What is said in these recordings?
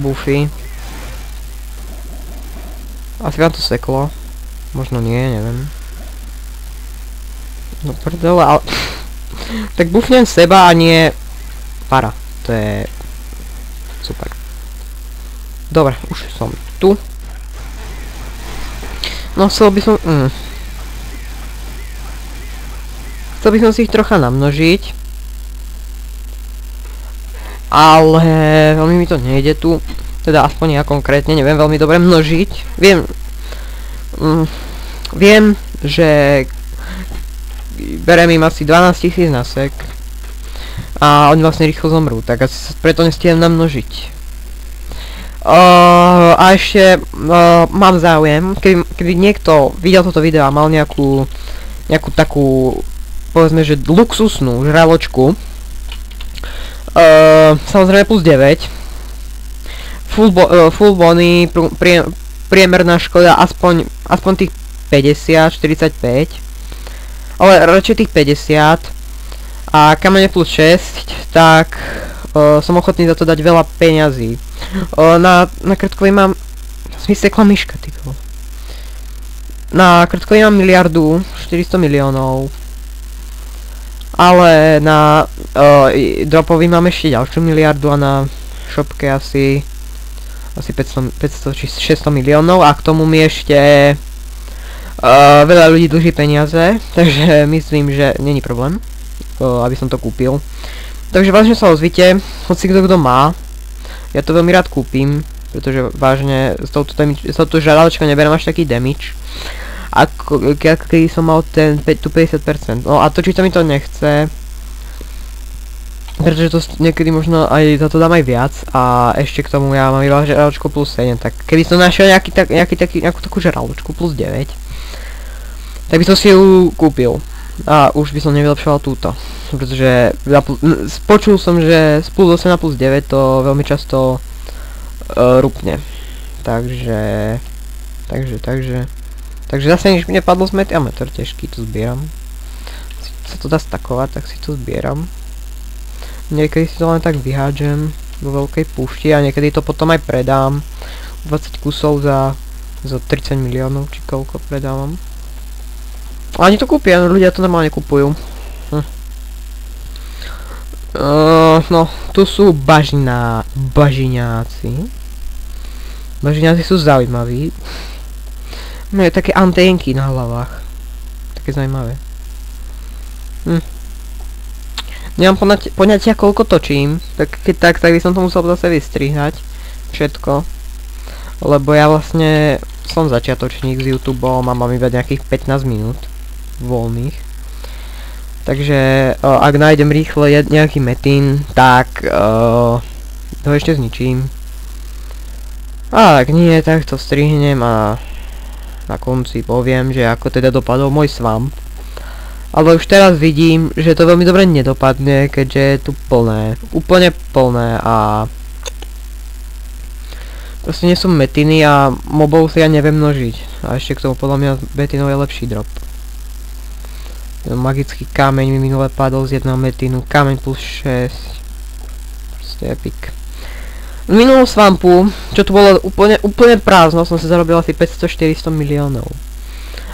buffy. Asi vám to seklo. Možno nie, neviem. No prdele, ale... tak buffnem seba a nie... para. To je... super. Dobre, už som tu. No chcel by som... chcel by som si ich trocha namnožiť. Ale veľmi mi to nejde tu. Teda aspoň ja konkrétne neviem veľmi dobre množiť. Viem, že berem im asi 12 000 na sek. A oni vlastne rýchlo zomrú, tak asi preto nestihnem namnožiť. A ešte mám záujem, keby niekto videl toto video a mal nejakú takú, povedzme, že luxusnú žraločku, samozrejme plus 9, full bony, priemerná škoda aspoň tých 50, 45, ale radšej tých 50 a kamene plus 6, tak som ochotný za to dať veľa peňazí. Na krtkovej mám... mi sekla myška, tyko. Na krtkovej mám miliardu, 400 miliónov. Ale na dropový mám ešte ďalšiu miliardu a na shopke asi 500 či 600 miliónov a k tomu mi ešte veľa ľudí dlží peniaze, takže myslím, že není problém, aby som to kúpil. Takže vážne sa ozvite, hoci kto má, ja to veľmi rád kúpim, pretože vážne s touto žraločkou neberiem až taký damage. Ako keď som mal tú 50%. No a točiť to mi to nechce. Pretože to niekedy možno aj za to dám aj viac. A ešte k tomu ja mám iba žraločku plus 7. Tak keby som našiel nejakú takú žraločku plus 9, tak by som si ju kúpil. A už by som nevylepšoval túto. Pretože počul som, že z plus 8 na plus 9 to veľmi často rupne. Takže zase nič mi nepadlo z mety a meter ťažký, to zbieram. Si sa to dá stakovať, tak si to zbieram. Niekedy si to len tak vyhádžem vo veľkej púšti a niekedy to potom aj predám. 20 kusov za 30 miliónov, či koľko predávam. A oni to kúpia, ľudia to normálne kupujú. No, tu sú bažiňáci. Bažiňáci sú zaujímaví. Majú také anténky na hlavách. Také zaujímavé. Nemám poňatia koľko točím, tak keď tak by som to musel zase vystrihať. Všetko. Lebo ja vlastne som začiatočník s YouTubeom a mám iba nejakých 15 minút voľných. Takže ak nájdem rýchle nejaký metín, tak to ešte zničím. A ak nie, tak to strihnem a na konci poviem, že ako teda dopadol môj swamp. Ale už teraz vidím, že to veľmi dobre nedopadne, keďže je tu plné, úplne plné a proste nie sú metiny a mobov si ja neviem množiť. A ešte k tomu podľa mňa metinov je lepší drop. Magický kameň mi minule padol z jedného metinu, kameň plus 6. Proste epic. V minulom swampu, čo tu bolo úplne prázdno, som si zarobil asi 500-400 miliónov.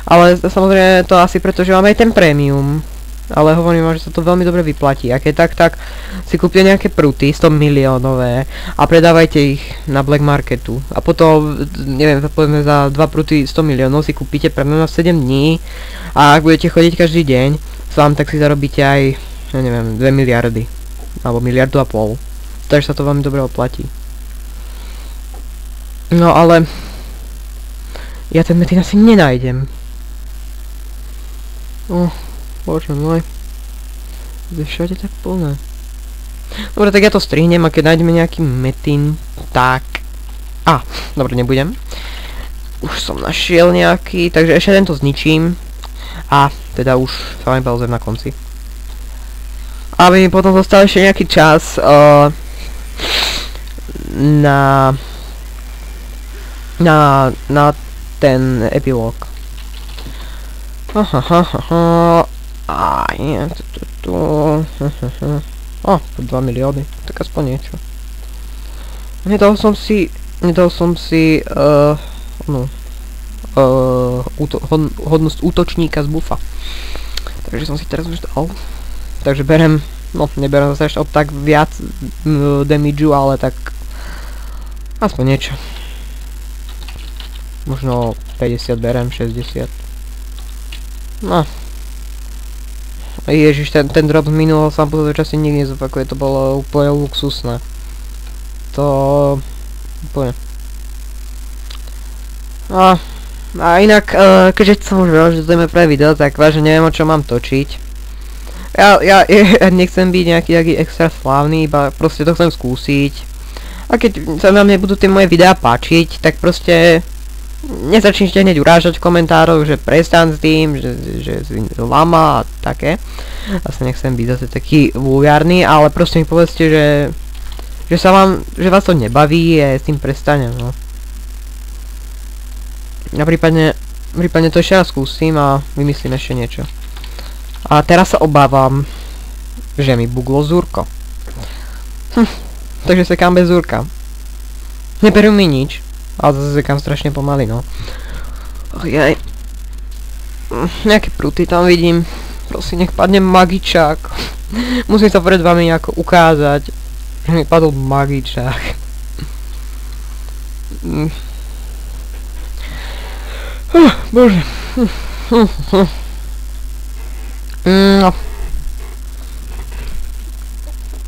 Ale samozrejme to asi preto, že mám aj ten premium. Ale hovorím vám, že sa to veľmi dobre vyplatí. A keď tak si kúpte nejaké pruty 100 miliónové a predávajte ich na black marketu. A potom, neviem, povedzme za 2 pruty 100 miliónov si kúpite pre mňa na 7 dní. A ak budete chodiť každý deň s vám, tak si zarobíte aj, ja neviem, 2 miliardy. Alebo 1,5 miliardy. Takže sa to veľmi dobre oplatí. No ale ja ten metín asi nenájdem. Bože môj. Je všade tak plné. Dobre, tak ja to strihnem a keď nájdeme nejaký metín, tak... dobre, nebudem. Už som našiel nejaký, takže ešte tento zničím. A teda už sa vám balzem na konci. Aby mi potom zostal ešte nejaký čas na ten epilóg. Nie, tu. 2 milióny, tak aspoň niečo. Nedal som si, no, hodnosť útočníka z buffa. Takže som si teraz už dal. Takže berem, no neberem zase ešte tak viac damageu, ale tak aspoň niečo. Možno 50 berem, 60. No. Ježiš, ten drop z minulého sampu to časti nikdy nezopakuje, to bolo úplne luxusné. To... úplne. A inak, keďže som už vedel, že to je pre video, tak vážne neviem, o čo mám točiť. Ja nechcem byť nejaký extra slávny, iba proste to chcem skúsiť. A keď sa vám nebudú tie moje videá páčiť, tak proste... nezačnite hneď urážať v komentároch, že prestan s tým, že lama a také. Asi nechcem byť zase taký vulgárny, ale proste mi povedzte, že vás to nebaví a s tým prestanem, no. Ja prípadne to ešte raz skúsim a vymyslím ešte niečo. A teraz sa obávam, že mi buglo zúrko. Takže sekám bez zúrka. Neberú mi nič. Ale zase sekám strašne pomaly, no. Ojej. Nejaké pruty tam vidím. Prosím, nech padne magičák. Musím sa pred vami nejako ukázať, že mi padol magičák. Bože. No.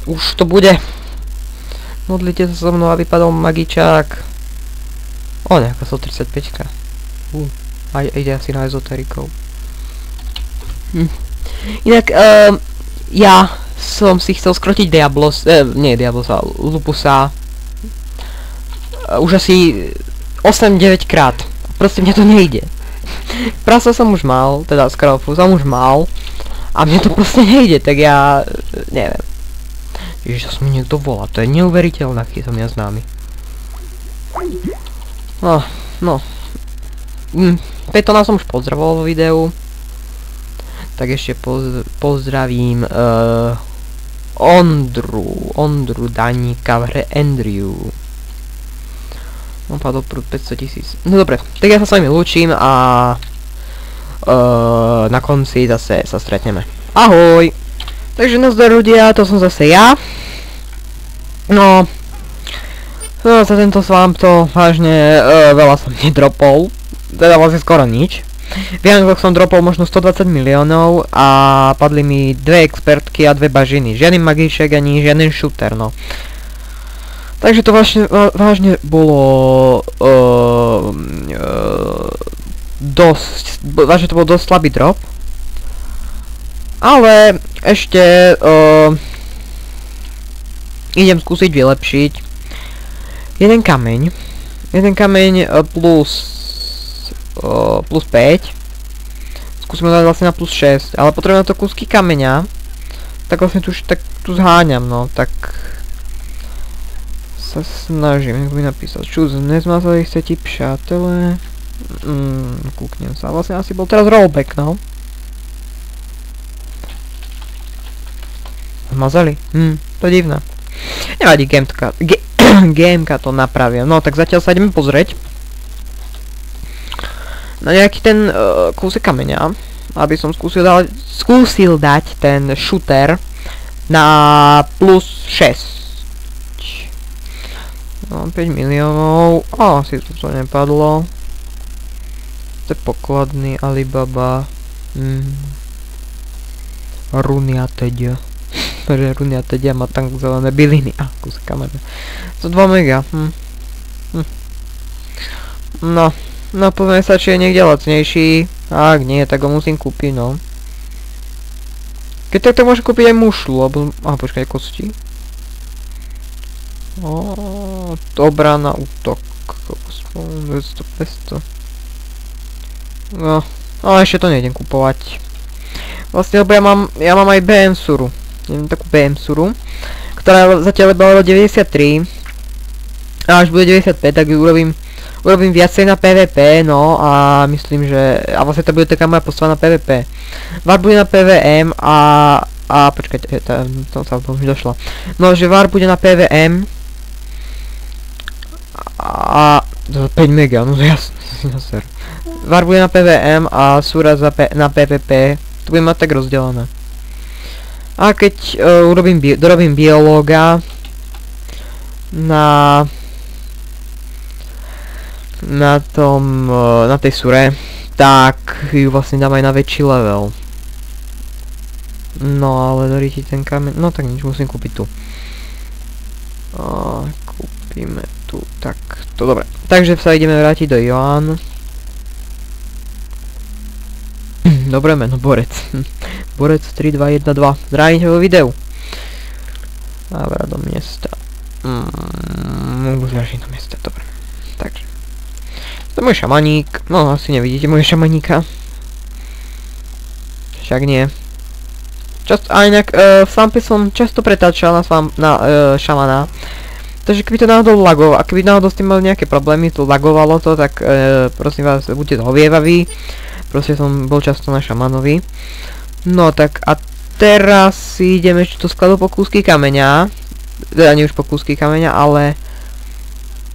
Už to bude. Modlite sa so mnou, aby padol magičák. O, nejaká 135-ka. A ide asi na ezoterikou. Inak, ja som si chcel skrotiť Diablos, nie Diablosa, Lupusa. Už asi 8-9 krát. Proste mne to nejde. Prasa som už mal, teda Skralfu som už mal. A mne to proste nejde, tak ja... neviem. Ježiš, to mi niekto volá, to je neuveriteľné, aký som ja známy. No. Petona som už pozdravoval vo videu. Tak ešte pozdravím Ondru Daníka v hre Andrew. On padol prúd 500 000. No dobre, tak ja sa s vami lúčim a na konci zase sa stretneme. Ahoj! Takže nazdar ľudia, to som zase ja. No, za tento swamp to vážne veľa som nedropol. Teda vlastne skoro nič. V Younglock som dropol možno 120 miliónov a padli mi 2 expertky a 2 bažiny. Žiadny magíček ani žiaden shooter, no. Takže to vážne bolo vážne to bol dosť slabý drop. Ale ešte idem skúsiť vylepšiť jeden kameň plus 5. Skúsime dať vlastne na plus 6, ale potrebujem na to kúsky kameňa. Tak vlastne tu zháňam, no, tak sa snažím, jak by napísal. Čus, nezmazali ste ti přátelé. Kúknem sa, vlastne asi bol teraz rollback, no. Zmazali? To je divné. Nevadí, gameka to napravia. No, tak zatiaľ sa ideme pozrieť na nejaký ten kúsek kameňa, aby som skúsil dať ten shooter na plus 6. No, 5 miliónov. Asi to nepadlo. To je pokladný Alibaba. Runia teď. Pretože Runia teď má tam zelené byliny. Kúsek kameňa. To 2 mega. No poviem sa, či je niekde lacnejší. Ak nie, tak ho musím kúpiť, no. Keď tak môžem kúpiť aj mušlu, alebo... počkaj, kosti. Dobrá na útok. 200. No, ale ešte to nejdem kupovať. Vlastne, lebo ja mám aj BM Suru. Neviem, takú BM Suru, ktorá zatiaľ bola 93. A až bude 95, tak ju urobím viacej na PvP, no a myslím, že... A vlastne to bude taká moja postava na PvP. VAR bude na PVM a počkajte, to sa už došlo. No, že VAR bude na PVM A 5 mega, no jasne. Varbuje na PVM a Sura na PvP. To budem mať tak rozdelené. A keď dorobím biológa na tej Sure, tak ju vlastne dám aj na väčší level. No ale dorí ti ten kameň, no tak nič, musím kúpiť tu. Kúpime tu, tak to dobre. Takže sa ideme vrátiť do Joan. Dobre meno, Borec. Borec 3, 2, 1, 2. Zdravím ťa vo videu. Návrat do miesta. Zvrátiť do miesta, dobre. Takže. To je môj šamaník. No, asi nevidíte môj šamaníka. Však nie. A inak v Svampe som často pretáčal na šamana. Takže keby to náhodou lagovalo, a keby náhodou s tým mali nejaké problémy, to lagovalo to, tak prosím vás, buďte zhovievaví. Proste som bol často na šamanovi. No tak a teraz si ideme ešte do skladu po kúsky kameňa. Teda nie už po kúsky kameňa, ale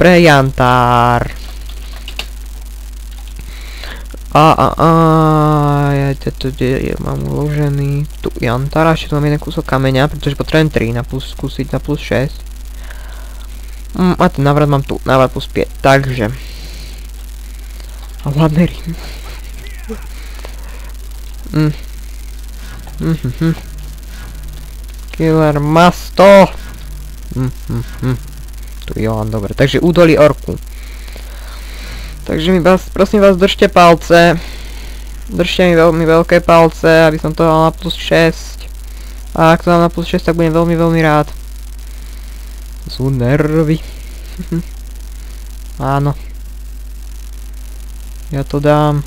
pre jantár. Ja to mám uložený tu jantár, ešte tu mám jeden kúsok kameňa, pretože potrebujem 3 skúsiť na plus 6. A ten návrat mám tu, návrat plus 5, takže. A hlavne rým. Killer Masto. Tu Johan, dobre, takže údolí orku. Takže mi prosím vás, držte palce. Držte mi veľmi veľké palce, aby som to dal na plus 6. A ak to dám na plus 6, tak budem veľmi, veľmi rád. Sú nervy. Áno. Ja to dám.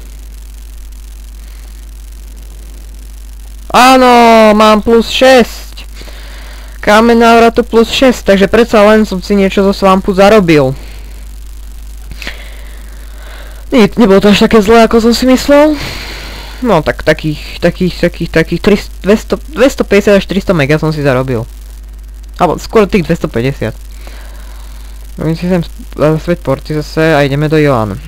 Áno, mám plus 6. Kameň návratu plus 6, takže predsa len som si niečo zo Svampu zarobil. Nebolo to až také zlé, ako som si myslel. No tak takých 250 až 300 mega som si zarobil. Alebo skôr tých 250. Robím si sem svet porty zase a ideme do Joan.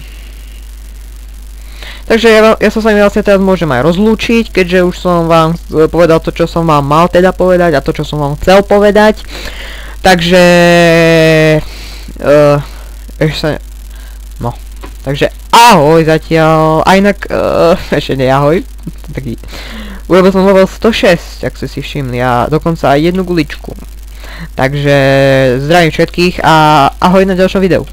Takže ja sa s vami vlastne teraz môžem aj rozlúčiť, keďže už som vám povedal to, čo som vám mal teda povedať a to, čo som vám chcel povedať. Takže no, takže ahoj zatiaľ, a inak ešte nie ahoj, taký, urobil som level 106, ak ste si všimli, a dokonca aj jednu guličku. Takže zdravím všetkých a ahoj na ďalšom videu.